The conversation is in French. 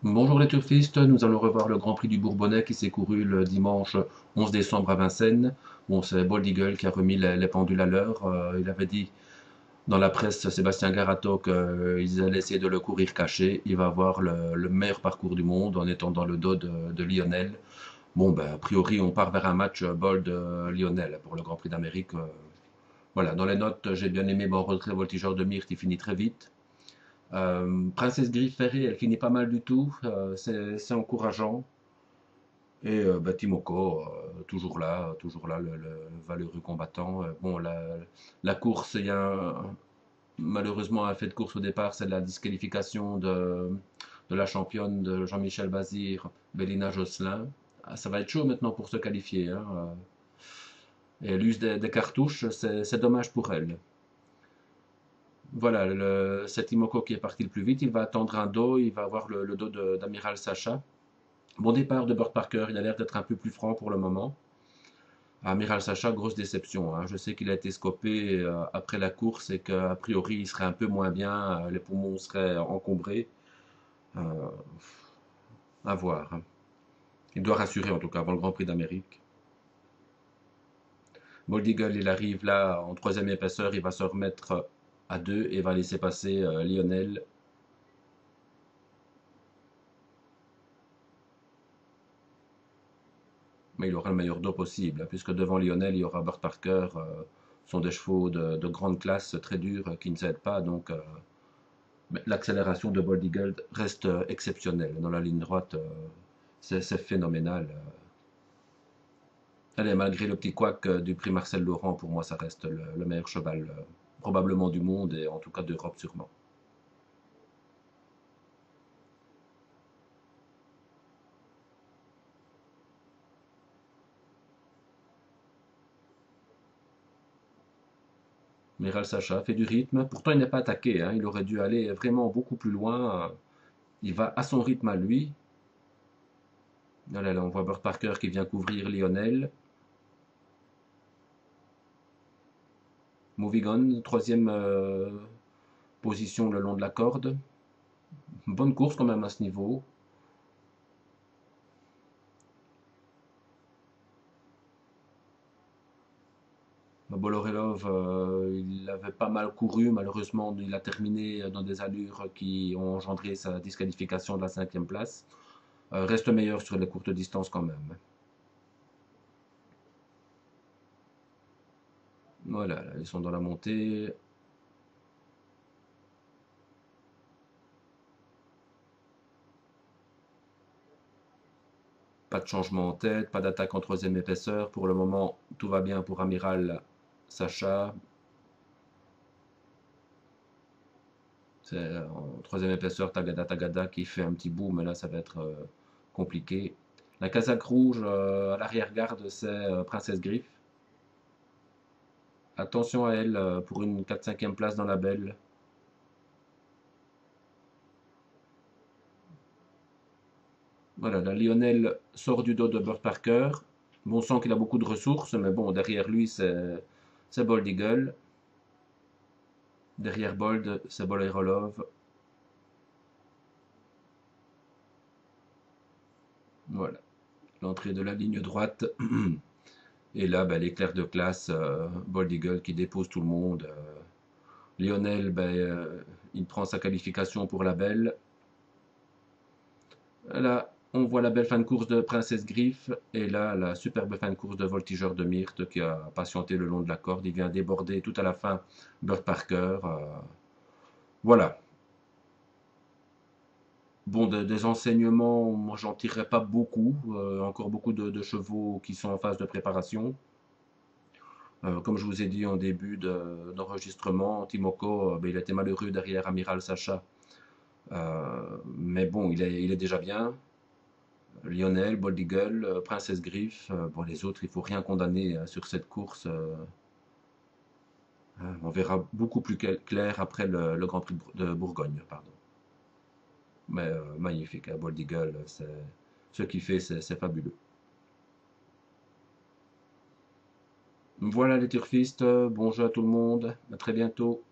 Bonjour les turfistes, nous allons revoir le Grand Prix du Bourbonnais qui s'est couru le dimanche 11 décembre à Vincennes. Bon, c'est Bold Eagle qui a remis les pendules à l'heure. Il avait dit dans la presse, Sébastien Garato, qu'ils allaient essayer de le courir caché. Il va avoir le meilleur parcours du monde en étant dans le dos de Lionel. Bon, ben, a priori, on part vers un match Bold-Lionel pour le Grand Prix d'Amérique. Voilà, dans les notes, j'ai bien aimé mon retrait voltigeur de Myrthe, il finit très vite. Princesse Griffe Ferrée, elle finit pas mal du tout, c'est encourageant. Et bah, Timoko, toujours là, le valeureux combattant. Bon, la course, il y a malheureusement un fait de course au départ, c'est la disqualification de la championne de Jean-Michel Bazir, Bélina Josselin. Ah, ça va être chaud maintenant pour se qualifier, hein. Et l'use des cartouches, c'est dommage pour elle. Voilà, c'est Timoko qui est parti le plus vite. Il va attendre un dos, il va avoir le dos d'Amiral Sacha. Bon départ de Burt Parker, il a l'air d'être un peu plus franc pour le moment. Amiral Sacha, grosse déception, hein. Je sais qu'il a été scopé après la course et qu'a priori il serait un peu moins bien, les poumons seraient encombrés. Euh, à voir, hein. Il doit rassurer en tout cas avant le Grand Prix d'Amérique. Boldigal, il arrive là en troisième épaisseur, il va se remettre à deux et va laisser passer Lionel. Mais il aura le meilleur dos possible, hein, puisque devant Lionel, il y aura Burt Parker. Sont des chevaux de grande classe, très durs, qui ne cèdent pas. Donc, l'accélération de Bold Eagle reste exceptionnelle. Dans la ligne droite, c'est phénoménal. Allez, malgré le petit couac du prix Marcel Laurent, pour moi, ça reste le meilleur cheval, probablement du monde et en tout cas d'Europe sûrement. Miral Sacha fait du rythme. Pourtant, il n'est pas attaqué, hein. Il aurait dû aller vraiment beaucoup plus loin. Il va à son rythme à lui. Là, on voit Burt Parker qui vient couvrir Lionel. Moving troisième position le long de la corde. Bonne course quand même à ce niveau. Bolorelov, il avait pas mal couru. Malheureusement, il a terminé dans des allures qui ont engendré sa disqualification de la cinquième place. Reste meilleur sur les courtes distances quand même. Voilà, ils sont dans la montée. Pas de changement en tête, pas d'attaque en troisième épaisseur. Pour le moment, tout va bien pour Amiral Sacha. C'est en troisième épaisseur, Tagada Tagada qui fait un petit bout, mais là ça va être compliqué. La casaque rouge à l'arrière-garde, c'est Princesse Griffe. Attention à elle pour une 4-5e place dans la belle. Voilà, la Lionel sort du dos de Burt Parker. Bon sang qu'il a beaucoup de ressources, mais bon, derrière lui, c'est Bold Eagle. Derrière Bold, c'est Bolerolov. Voilà, l'entrée de la ligne droite. Et là, ben, l'éclair de classe, Bold Eagle qui dépose tout le monde. Lionel, ben, il prend sa qualification pour la belle. Là, on voit la belle fin de course de Princesse Griffe. Et là, la superbe fin de course de Voltigeur de Myrthe qui a patienté le long de la corde. Il vient déborder tout à la fin Burt Parker. Voilà. Bon, des enseignements, moi j'en tirerai pas beaucoup. Encore beaucoup de chevaux qui sont en phase de préparation. Comme je vous ai dit en début d'enregistrement, Timoko, ben, il a été malheureux derrière Amiral Sacha. Mais bon, il est déjà bien. Lionel, Bold Eagle, Princesse Griffe, bon, les autres, il faut rien condamner sur cette course. On verra beaucoup plus clair après le Grand Prix de Bourgogne, pardon. Mais magnifique, hein, Bold Eagle, ce qu'il fait, c'est fabuleux. Voilà les turfistes, bon jeu à tout le monde, à très bientôt.